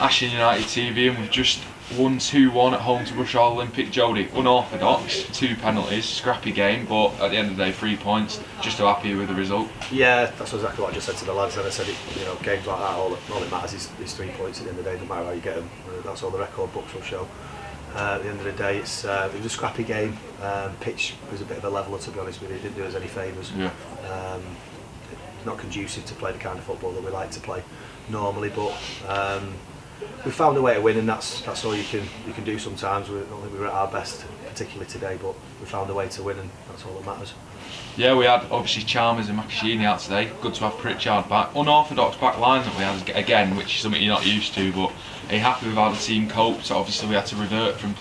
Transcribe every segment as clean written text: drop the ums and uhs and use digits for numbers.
Ashton United TV, and we've just won 2-1 at home to Rushall Olympic. Jody, unorthodox, 2 penalties, scrappy game, but at the end of the day, 3 points. Just so happy with the result. Yeah, that's exactly what I just said to the lads. And I said, games like that, all that matters is 3 points at the end of the day. No matter how you get them, that's all the record books will show. At the end of the day, it was a scrappy game. Pitch was a bit of a leveller, to be honest with you. It didn't do us any favours. Yeah. Not conducive to play the kind of football that we like to play normally, but we found a way to win, and that's all you can do sometimes. I don't think we were at our best, particularly today, but we found a way to win, and that's all that matters. Yeah, we had obviously Chalmers and Makashini out today. Good to have Pritchard back. Unorthodox back line that we had again, which is something you're not used to, but are you happy with how the team coped? So obviously we had to revert from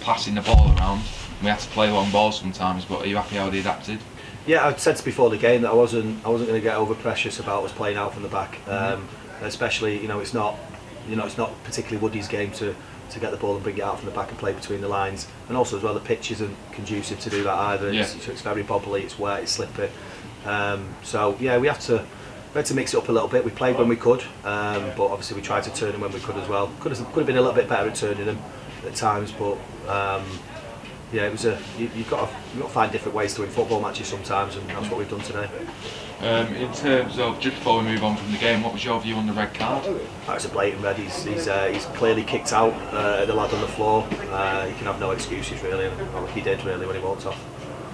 passing the ball around. We had to play long balls sometimes, but are you happy how they adapted? Yeah, I said before the game that I wasn't going to get over precious about us playing out from the back. Especially, it's not particularly Woody's game to get the ball and bring it out from the back and play between the lines. And also as well, the pitch isn't conducive to do that either. Yeah. It's very bobbly, it's wet, it's slippy. So yeah, we had to mix it up a little bit. We played when we could, but obviously we tried to turn them when we could as well. Could have been a little bit better at turning them at times, but yeah, it was you've got to find different ways to win football matches sometimes, and that's what we've done today. In terms of, just before we move on from the game, what was your view on the red card? It's a blatant red. He's clearly kicked out the lad on the floor. He can have no excuses really, and he did really when he walked off.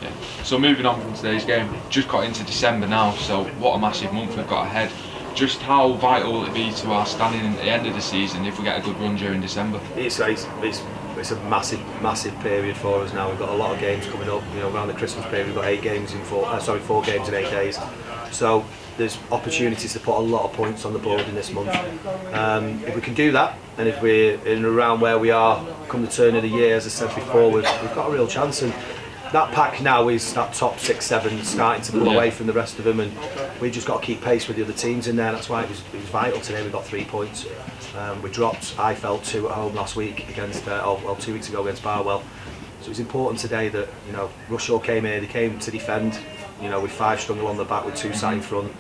Yeah. So moving on from today's game, just got into December now, so what a massive month we've got ahead. Just how vital will it be to our standing at the end of the season if we get a good run during December? It's a massive period for us now. We've got a lot of games coming up. Around the Christmas period, we've got 4 games in 8 days. So there's opportunities to put a lot of points on the board in this month. If we can do that, and if we're in and around where we are come the turn of the year, as I said before, we've got a real chance. And that pack now is that top 6, 7 starting to pull away from the rest of them, and we've just got to keep pace with the other teams in there. That's why it was vital today. We got 3 points. We dropped, I felt, 2 at home last week against 2 weeks ago against Barwell. So it's important today that Rushall came here. They came to defend. With 5 strung along the back with 2 sat in front.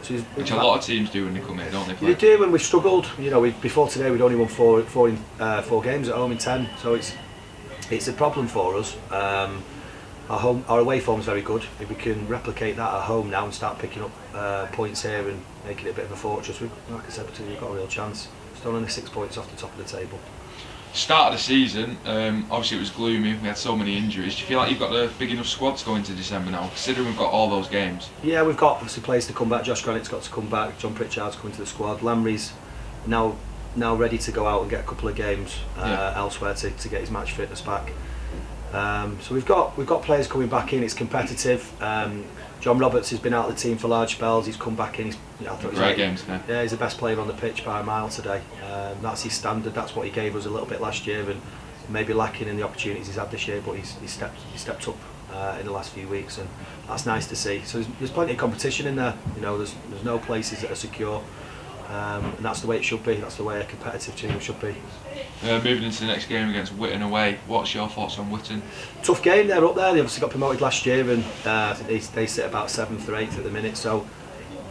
So which a lot of teams do when they come here, don't they? They do, and we've struggled. Before today we'd only won 4 games at home in 10. So it's a problem for us. Our away form's very good. If we can replicate that at home now and start picking up points here and making it a bit of a fortress, like I said, we've got a real chance. Still only 6 points off the top of the table. Start of the season, obviously it was gloomy. We had so many injuries. Do you feel like you've got a big enough squad to go into December now, considering we've got all those games? Yeah, we've got obviously players to come back. Josh Granite's got to come back. John Pritchard's coming to the squad. Lamry's now ready to go out and get a couple of games elsewhere to get his match fitness back. So we've got players coming back in. It's competitive. John Roberts has been out of the team for large spells. He's come back in. He's the best player on the pitch by a mile today. That's his standard. That's what he gave us a little bit last year, and maybe lacking in the opportunities he's had this year. But he's stepped up in the last few weeks, and that's nice to see. So there's plenty of competition in there. There's no places that are secure. And that's the way it should be. That's the way a competitive team should be. Moving into the next game against Witton away, what's your thoughts on Witton? Tough game, they're up there. They obviously got promoted last year, and I think they sit about 7th or 8th at the minute. So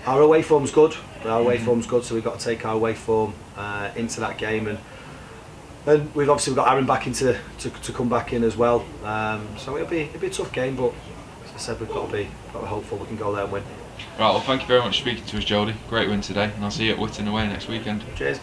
our away form's good. So we've got to take our away form into that game, and we've got Aaron back to come back in as well. So it'll be a tough game, but as I said, we've got to be hopeful we can go there and win. Right, well, thank you very much for speaking to us, Jody. Great win today, and I'll see you at Witton away next weekend. Cheers.